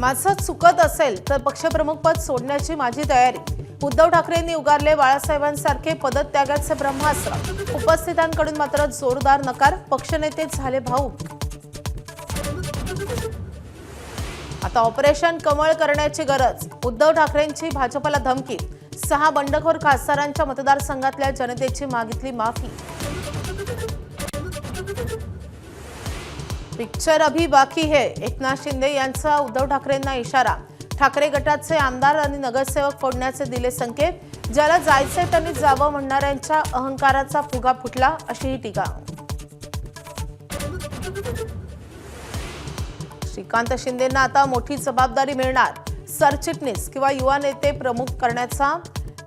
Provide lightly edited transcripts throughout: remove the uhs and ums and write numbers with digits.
माझं चुकत असेल तर पक्षप्रमुख पद सोडण्याची माझी तयारी। उद्धव ठाकरेंनी उगारले बाळासाहेबांसारखे पदत्यागाचे ब्रह्मास्त्र। उपस्थितांकडून मात्र जोरदार नकार। पक्षनेतेच झाले भाऊक। आता ऑपरेशन कमळ करण्याची गरज। उद्धव ठाकरेंची भाजपला धमकी। 6 बंडखोर खासदारांच्या मतदारसंघातल्या जनतेची मागितली माफी। पिक्चर अभी बाकी है। एकनाथ शिंदे यांचा उद्धव ठाकरेंना इशारा। ठाकरे गटाचे आमदार आणि नगरसेवक फोडण्याचे दिले संकेत। ज्याला जायचे त्यांनी जावं म्हणणाऱ्यांच्या अहंकाराचा फुगा फुटला, अशी टीका। श्रीकांत शिंदेंना आता मोठी जबाबदारी मिळणार। सरचिटणीस किंवा युवा नेते प्रमुख करण्याचा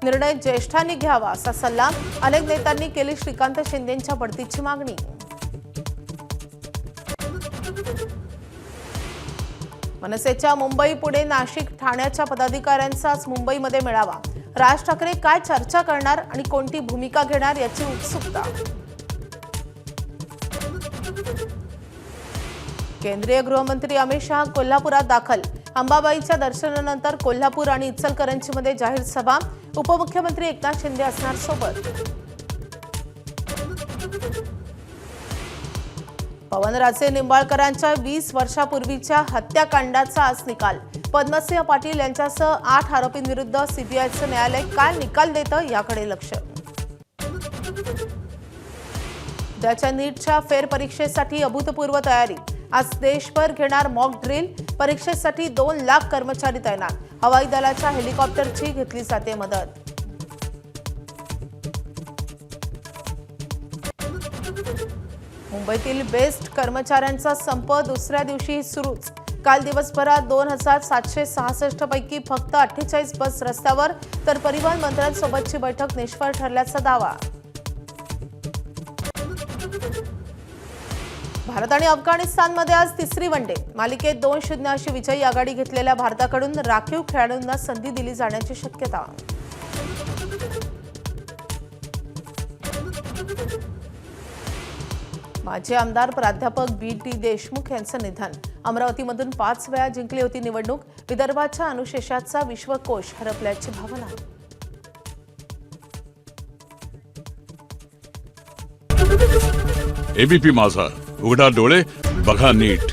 निर्णय ज्येष्ठांनी घ्यावा, असा सल्ला। अनेक नेत्यांनी केली श्रीकांत शिंदेंच्या बढतीची मागणी। मनसेच्या मुंबई, पुणे, नाशिक, ठाण्याच्या पदाधिकाऱ्यांचाच मुंबईमध्ये मेळावा। राज ठाकरे काय चर्चा करणार आणि कोणती भूमिका घेणार याची उत्सुकता। केंद्रीय गृहमंत्री अमित शहा कोल्हापुरात दाखल। अंबाबाईच्या दर्शनानंतर कोल्हापूर आणि इचलकरंजीमध्ये जाहीर सभा। उपमुख्यमंत्री एकनाथ शिंदे असणार सोबत। पवनराजे निंबाळकरांच्या 20 वर्षापूर्वीच्या हत्याकांडाचा आज निकाल। पद्मसिंह पाटील यांच्यासह 8 आरोपींविरुद्ध सीबीआयचं न्यायालय काय निकाल देतं याकडे लक्ष। उद्याच्या नीटच्या फेरपरीक्षेसाठी अभूतपूर्व तयारी। आज देशभर घेणार मॉक ड्रिल। परीक्षेसाठी 2 लाख कर्मचारी तैनात। हवाई दलाच्या हेलिकॉप्टरची घेतली जाते मदत। मुंबईतील बेस्ट कर्मचाऱ्यांचा संप दुसऱ्या दिवशी सुरूच। काल दिवसभरात 2766 पैकी फक्त 48 बस रस्त्यावर, तर परिवहन मंत्र्यांसोबतची बैठक निष्फळ ठरल्याचा दावा। भारत आणि अफगाणिस्तानमध्ये आज तिसरी वनडे। मालिकेत 2-0 अशी विजयी आघाडी घेतलेल्या भारताकडून राखीव खेळाडूंना संधी दिली जाण्याची शक्यता। माजी आमदार प्राध्यापक बी.टी. देशमुख यांचं निधन। अमरावतीमधून 5 वेळा जिंकली होती निवडणूक। विदर्भाच्या अनुशेषाचा विश्वकोश हरपल्याची भावना। एबीपी माझा, उघडा डोळे बघा नीट।